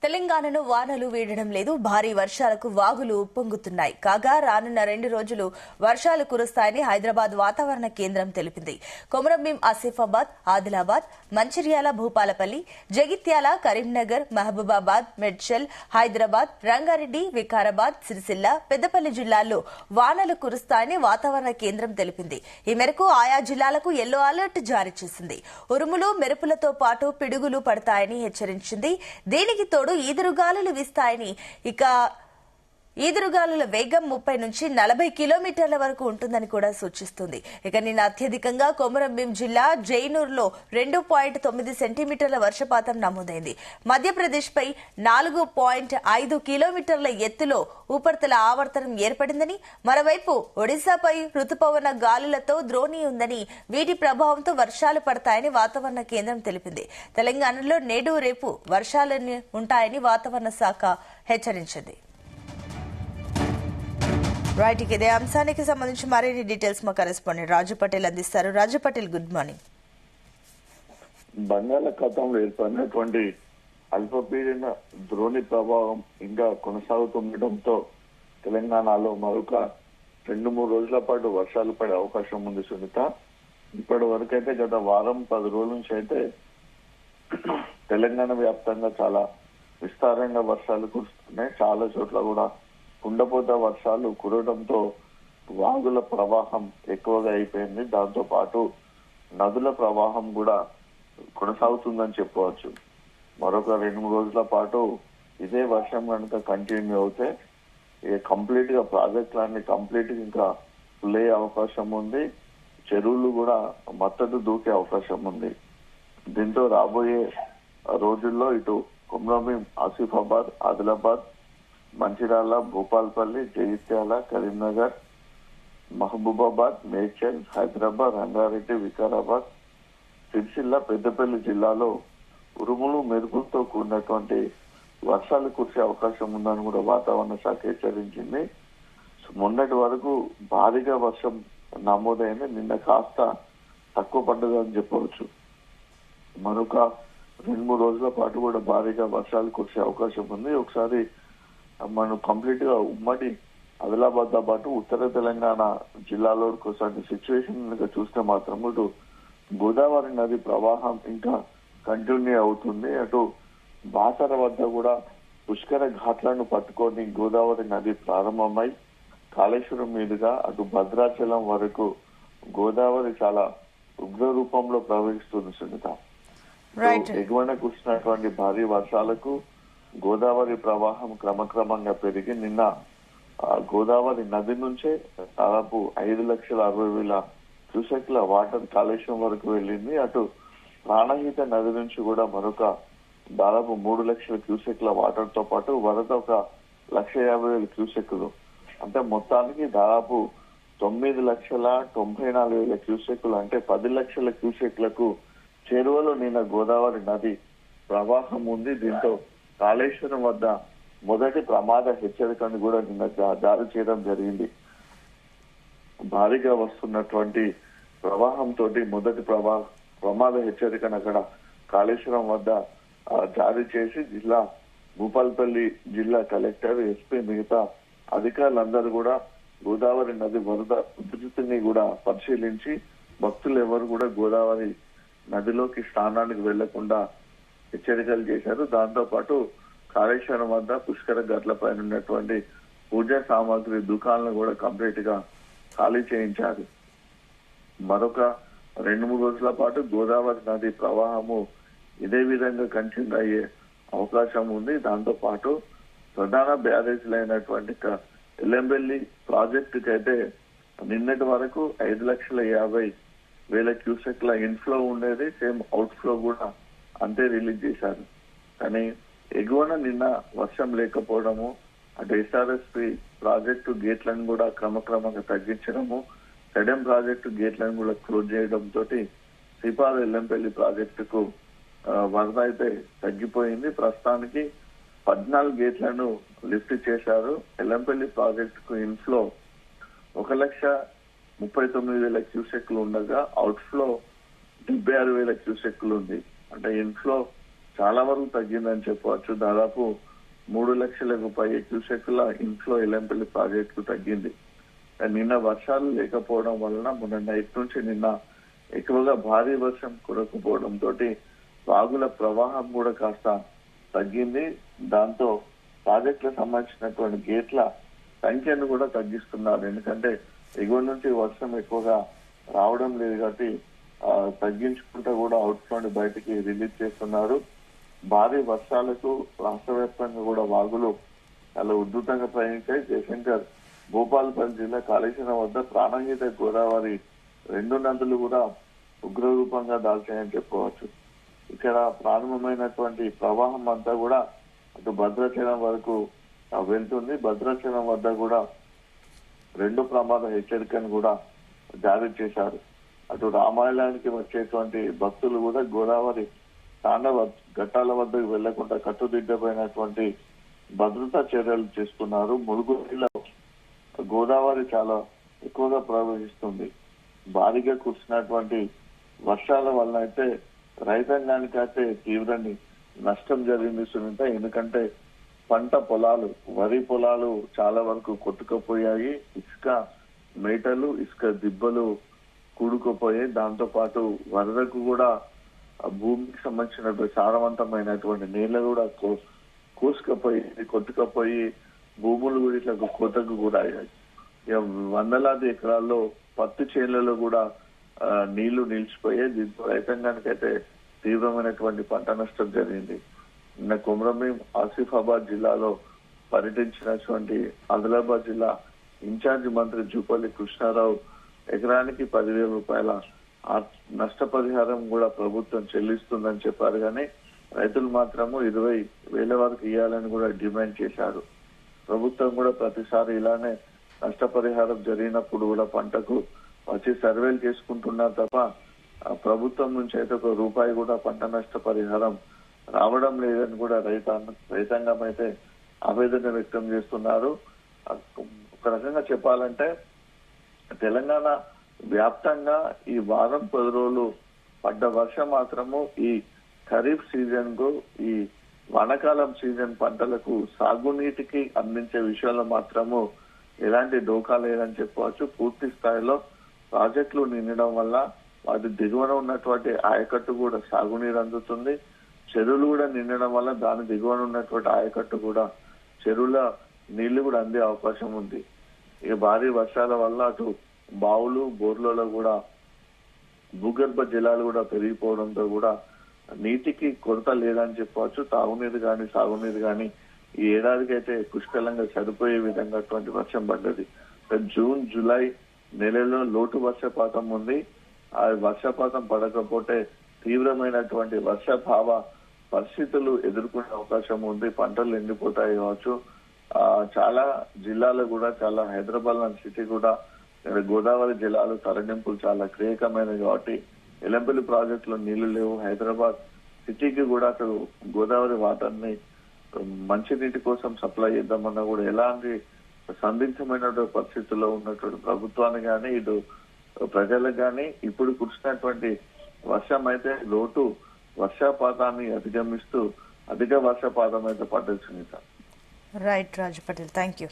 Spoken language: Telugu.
తెలంగాణను వానలు వీడడం లేదు. భారీ వర్షాలకు వాగులు ఉప్పొంగుతున్నాయి. కాగా రానున్న 2 రోజులు వర్షాలు కురుస్తాయని హైదరాబాద్ వాతావరణ కేంద్రం తెలిపింది. కొమరంభీం, ఆసిఫాబాద్, ఆదిలాబాద్, మంచిర్యాల, భూపాలపల్లి, జగిత్యాల, కరీంనగర్, మహబూబాబాద్, మేడ్చల్, హైదరాబాద్, రంగారెడ్డి, వికారాబాద్, సిరిసిల్ల, పెద్దపల్లి జిల్లాల్లో వానలు కురుస్తాయని వాతావరణ కేంద్రం తెలిపింది. ఈ మేరకు ఆయా జిల్లాలకు ఎల్లో అలర్ట్ జారీ చేసింది. ఉరుములు, మెరుపులతో పాటు పిడుగులు పడతాయని హెచ్చరించింది. దీనికి తోడు ఈదురుగాలులు వీస్తాయని, ఇక ఈదురుగాలుల వేగం 30 నుంచి 40 కిలోమీటర్ల వరకు ఉంటుందని కూడా సూచిస్తుంది. ఇక నిన్న అత్యధికంగా కొమరంభీం జిల్లా జైనూర్లో 2.9 సెంటీమీటర్ల వర్షపాతం నమోదైంది. మధ్యప్రదేశ్పై 4.5 కిలోమీటర్ల ఎత్తులో ఉపరితల ఆవర్తనం ఏర్పడిందని, మరోవైపు ఒడిశాపై రుతుపవన గాలులతో ద్రోణి ఉందని, వీటి ప్రభావంతో వర్షాలు పడతాయని వాతావరణ కేంద్రం తెలిపింది. తెలంగాణలో నేడు, రేపు వర్షాలు ఉంటాయని వాతావరణ శాఖ హెచ్చరించింది. రైట్, ఇదే అంశానికి సంబంధించి మరిన్ని డీటెయిల్స్ మా కరెస్పాండెంట్ రాజు పటేల్ అందిస్తారు. రాజు పటేల్, గుడ్ మార్నింగ్. బంగాళాఖాతంలో ఏర్పడినటువంటి అల్పపీడన ద్రోణి ప్రభావం ఇంకా కొనసాగుతుండటంతో తెలంగాణలో మరొక 2-3 రోజుల పాటు వర్షాలు పడే అవకాశం ఉంది. సునీత, ఇప్పటి వరకు అయితే గత వారం 10 రోజుల నుంచి అయితే తెలంగాణ వ్యాప్తంగా చాలా విస్తారంగా వర్షాలు కురుస్తున్నాయి. చాలా చోట్ల కూడా కుండపోత వర్షాలు కురవడంతో వాగుల ప్రవాహం ఎక్కువగా అయిపోయింది. దాంతో పాటు నదుల ప్రవాహం కూడా కొనసాగుతుందని చెప్పవచ్చు. మరొక 2-3 రోజుల పాటు ఇదే వర్షం కనుక కంటిన్యూ అవుతే కంప్లీట్ గా ప్రాజెక్టులన్నీ కంప్లీట్ ఇంకా ఫుల్ అయ్యే అవకాశం ఉంది. చెరువులు కూడా మత్తడు దూకే అవకాశం ఉంది. దీంతో రాబోయే రోజుల్లో ఇటు కొమరంభీం, ఆసిఫాబాద్, ఆదిలాబాద్, మంచిర్యాల, భూపాలపల్లి, జగిత్యాల, కరీంనగర్, మహబూబాబాద్, మేడ్చల్, హైదరాబాద్, రంగారెడ్డి, వికారాబాద్, సిరిసిల్ల, పెద్దపల్లి జిల్లాలో ఉరుములు, మెరుపులతో కూడినటువంటి వర్షాలు కురిసే అవకాశం ఉందని కూడా వాతావరణ శాఖ హెచ్చరించింది. మొన్నటి వరకు భారీగా వర్షం నమోదైంది. నిన్న కాస్త తక్కువ పడ్డదని చెప్పవచ్చు. మరొక 2-3 రోజుల పాటు కూడా భారీగా వర్షాలు కురిసే అవకాశం ఉంది. ఒకసారి మనం కంప్లీట్ గా ఉమ్మడి ఆదిలాబాద్ తో పాటు ఉత్తర తెలంగాణ జిల్లాలో ఒకసారి సిచ్యువేషన్ చూస్తే మాత్రం ఇటు గోదావరి నది ప్రవాహం ఇంకా కంటిన్యూ అవుతుంది. అటు బాసర వద్ద కూడా పుష్కర ఘాట్లను పట్టుకొని గోదావరి నది ప్రారంభమై కాళేశ్వరం మీదుగా అటు భద్రాచలం వరకు గోదావరి చాలా ఉగ్ర రూపంలో ప్రవహిస్తుంది. సునీత, ఎగువన కురిసినటువంటి భారీ వర్షాలకు గోదావరి ప్రవాహం క్రమక్రమంగా పెరిగి నిన్న గోదావరి నది నుంచే దాదాపు 5,60,000 క్యూసెక్ల వాటర్ కాళేశ్వరం వరకు వెళ్ళింది. అటు ప్రాణహిత నది నుంచి కూడా మరొక దాదాపు 3 లక్షల క్యూసెక్ల వాటర్ తో పాటు వరద ఒక 1,50,000 క్యూసెక్లు, అంటే మొత్తానికి దాదాపు 9,94,000 క్యూసెక్లు, అంటే 10 లక్షల క్యూసెక్లకు చేరువలో నిన్న గోదావరి నది ప్రవాహం ఉంది. దీంతో కాళేశ్వరం వద్ద మొదటి ప్రమాద హెచ్చరికను కూడా నిన్న జారీ చేయడం జరిగింది. భారీగా వస్తున్నటువంటి ప్రవాహంతో మొదటి ప్రమాద హెచ్చరికను అక్కడ కాళేశ్వరం వద్ద జారీ చేసి భూపాలపల్లి జిల్లా కలెక్టర్, ఎస్పీ, మిగతా అధికారులందరూ కూడా గోదావరి నది వరద ఉధృతిని కూడా పరిశీలించి భక్తులు ఎవరు కూడా గోదావరి నదిలోకి స్నానానికి వెళ్లకుండా హెచ్చరికలు చేశారు. దాంతో పాటు కాళేశ్వరం వద్ద పుష్కర గట్ల పైన ఉన్నటువంటి పూజా సామాగ్రి దుకాణాలను కూడా కంప్లీట్ గా ఖాళీ చేయించారు. మరొక 2-3 రోజుల పాటు గోదావరి నది ప్రవాహము ఇదే విధంగా కంటిన్యూ అయ్యే అవకాశం ఉంది. దాంతో పాటు ప్రధాన బ్యారేజ్లైనటువంటి ఎల్లంబెల్లి ప్రాజెక్టుకి అయితే నిన్నటి వరకు 5,50,000 క్యూసెక్ల ఇన్ఫ్లో ఉండేది. సేమ్ అవుట్ ఫ్లో కూడా అంతే రిలీజ్ చేశారు. కానీ ఎగువన నిన్న వర్షం లేకపోవడము, అటు ఎస్ఆర్ఎస్పి ప్రాజెక్టు గేట్లను కూడా క్రమక్రమంగా తగ్గించడము, సెడెం ప్రాజెక్టు గేట్లను కూడా క్లోజ్ చేయడంతో శ్రీపాద ఎల్లంపల్లి ప్రాజెక్టుకు వరద అయితే తగ్గిపోయింది. ప్రస్తుతానికి 14 గేట్లను లిఫ్ట్ చేశారు. ఎల్లంపల్లి ప్రాజెక్టుకు ఇన్ఫ్లో 1,39,000 క్యూసెక్లు ఉండగా అవుట్ ఫ్లో 76,000 క్యూసెక్లు ఉంది. అంటే ఇన్ఫ్లో చాలా వరకు తగ్గిందని చెప్పవచ్చు. దాదాపు 3 లక్షలకు పై క్యూసెక్కుల ఇన్ఫ్లో ఎల్లంపల్లి ప్రాజెక్టు తగ్గింది. నిన్న వర్షాలు లేకపోవడం వలన మొన్న నైట్ నుంచి నిన్న ఎక్కువగా భారీ వర్షం కురకపోవడం తోటి వాగుల ప్రవాహం కూడా కాస్త తగ్గింది. దాంతో ప్రాజెక్టులకు సంబంధించినటువంటి గేట్ల సంఖ్యను కూడా తగ్గిస్తున్నారు. ఎందుకంటే ఎగువ నుంచి వర్షం ఎక్కువగా రావడం లేదు కాబట్టి తగ్గించుకుంటూ కూడా అవుట్ఫ్లో బయటికి రిలీజ్ చేస్తున్నారు. భారీ వర్షాలకు రాష్ట్ర వ్యాప్తంగా కూడా వాగులు చాలా ఉధృతంగా ప్రయాణించాయి. జయశంకర్ భూపాలపల్లి జిల్లా కాళేశ్వరం వద్ద ప్రాణహిత గోదావరి 2 నదులు కూడా ఉగ్రరూపంగా దాల్చాయని చెప్పవచ్చు. ఇక్కడ ప్రారంభమైనటువంటి ప్రవాహం అంతా కూడా అటు భద్రాచలం వరకు వెళ్తుంది. భద్రాచలం వద్ద కూడా 2 ప్రమాద హెచ్చరికను కూడా జారీ చేశారు. అటు రామాయణానికి వచ్చేటువంటి భక్తులు కూడా గోదావరి తాండవ ఘట్టాల వద్దకు వెళ్లకుండా కట్టుదిట్టమైనటువంటి భద్రతా చర్యలు చేస్తున్నారు. ములుగులో గోదావరి చాలా ఎక్కువగా ప్రవహిస్తుంది. భారీగా కురిసినటువంటి వర్షాల వల్ల అయితే రైతాంగానికి అయితే తీవ్ర నష్టం జరిగింది సునీత. ఎందుకంటే పంట పొలాలు, వరి పొలాలు చాలా వరకు కొట్టుకుపోయాయి. ఇసుక మేటలు, ఇసుక దిబ్బలు కూడుకుపోయాయి. దాంతో పాటు వరదకు కూడా భూమికి సంబంధించిన సారవంతమైనటువంటి నీళ్లు కూడా కొట్టుకుపోయి భూములు కూడా ఇట్లా కోతకు కూడా అయ్యాయి. వందలాది ఎకరాల్లో పత్తి చేనులలో కూడా నీళ్లు నిలిచిపోయాయి. దీంతో రైతాంగానికి అయితే తీవ్రమైనటువంటి పంట నష్టం జరిగింది. నిన్న కొమరంభీం ఆసిఫాబాద్ జిల్లాలో పర్యటించినటువంటి ఆదిలాబాద్ జిల్లా ఇన్ఛార్జి మంత్రి జూపల్లి కృష్ణారావు ఎకరానికి 10,000 రూపాయల నష్టపరిహారం కూడా ప్రభుత్వం చెల్లిస్తుందని చెప్పారు. కానీ రైతులు మాత్రము 20,000 వరకు ఇవ్వాలని కూడా డిమాండ్ చేశారు. ప్రభుత్వం కూడా ప్రతిసారి ఇలానే నష్టపరిహారం జరిగినప్పుడు కూడా పంటకు వచ్చి సర్వేలు చేసుకుంటున్నారు తప్ప ప్రభుత్వం నుంచి అయితే ₹1 కూడా పంట నష్ట పరిహారం రావడం లేదని కూడా రైతాంగం అయితే ఆవేదన వ్యక్తం చేస్తున్నారు. ఒక రకంగా చెప్పాలంటే తెలంగాణ వ్యాప్తంగా ఈ వారం 10 రోజులు పడ్డ వర్షం మాత్రము ఈ ఖరీఫ్ సీజన్ కు, ఈ వానాకాలం సీజన్ పంటలకు సాగునీటికి అందించే విషయంలో మాత్రము ఎలాంటి డోకా లేదని చెప్పవచ్చు. పూర్తి స్థాయిలో ప్రాజెక్టులు నిండడం వల్ల వాటి దిగువన ఉన్నటువంటి ఆయకట్టు కూడా సాగునీరు అందుతుంది. చెరువులు కూడా నిండడం వల్ల దాని దిగువన ఉన్నటువంటి ఆయకట్టు కూడా చెరువుల నీళ్లు కూడా అందే అవకాశం ఉంది. ఇక భారీ వర్షాల వల్ల అటు బావులు, బోర్లలో కూడా భూగర్భ జలాలు కూడా పెరిగిపోవడంతో కూడా నీటికి కొరత లేదని చెప్పవచ్చు. తాగునీరు కానీ సాగునీరు కానీ ఈ ఏడాదికి అయితే పుష్కలంగా సరిపోయే విధంగా వర్షం పడ్డది. జూన్, జూలై నెలలో లోటు వర్షపాతం ఉంది. ఆ వర్షపాతం పడకపోతే తీవ్రమైనటువంటి వర్షాభావ పరిస్థితులు ఎదుర్కొనే అవకాశం ఉంది. పంటలు ఎండిపోతాయి కావచ్చు. చాలా జిల్లాలు కూడా, చాలా హైదరాబాద్ లాంటి సిటీ కూడా గోదావరి జలాలు తరలింపులు చాలా క్రియకమైనవి కాబట్టి ఎల్లంపల్లి ప్రాజెక్టులో నీళ్లు లేవు. హైదరాబాద్ సిటీకి కూడా అసలు గోదావరి వాటర్ ని మంచినీటి కోసం సప్లై చేద్దామన్నా కూడా ఎలాంటి సందిగ్ధమైన పరిస్థితుల్లో ఉన్నటువంటి ప్రభుత్వానికి కానీ ఇటు ప్రజలకు కానీ ఇప్పుడు కురిసినటువంటి వర్షం అయితే లోటు వర్షపాతాన్ని అధిగమిస్తూ అధిక వర్షపాతం అయితే పడ్డది Sunitha. Right Raju Patel, thank you.